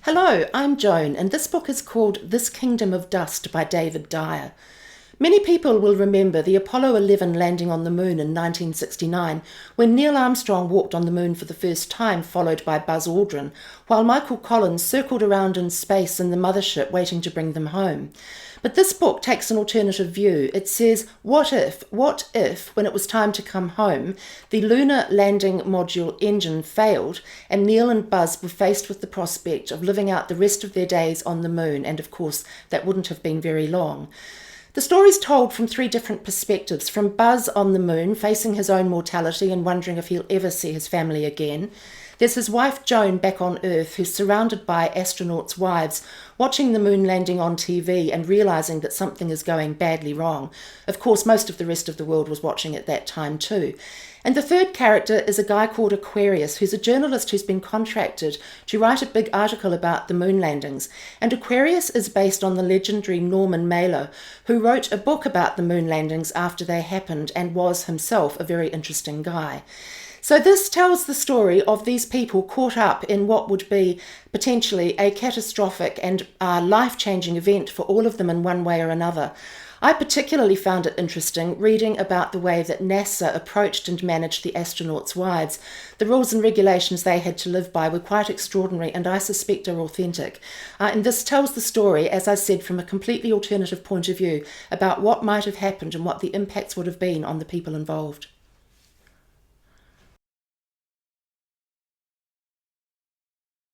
Hello, I'm Joan, and this book is called This Kingdom of Dust by David Dyer. Many people will remember the Apollo 11 landing on the moon in 1969, when Neil Armstrong walked on the moon for the first time, followed by Buzz Aldrin, while Michael Collins circled around in space in the mothership waiting to bring them home. But this book takes an alternative view. It says, what if, when it was time to come home, the lunar landing module engine failed and Neil and Buzz were faced with the prospect of living out the rest of their days on the moon, and of course that wouldn't have been very long. The story's told from three different perspectives, from Buzz on the moon, facing his own mortality and wondering if he'll ever see his family again. There's his wife Joan back on Earth, who's surrounded by astronauts' wives, watching the moon landing on TV and realising that something is going badly wrong. Of course, most of the rest of the world was watching at that time too. And the third character is a guy called Aquarius, who's a journalist who's been contracted to write a big article about the moon landings. And Aquarius is based on the legendary Norman Mailer, who wrote a book about the moon landings after they happened and was himself a very interesting guy. So this tells the story of these people caught up in what would be potentially a catastrophic and life-changing event for all of them in one way or another. I particularly found it interesting reading about the way that NASA approached and managed the astronauts' wives. The rules and regulations they had to live by were quite extraordinary and I suspect are authentic. And this tells the story, as I said, from a completely alternative point of view about what might have happened and what the impacts would have been on the people involved.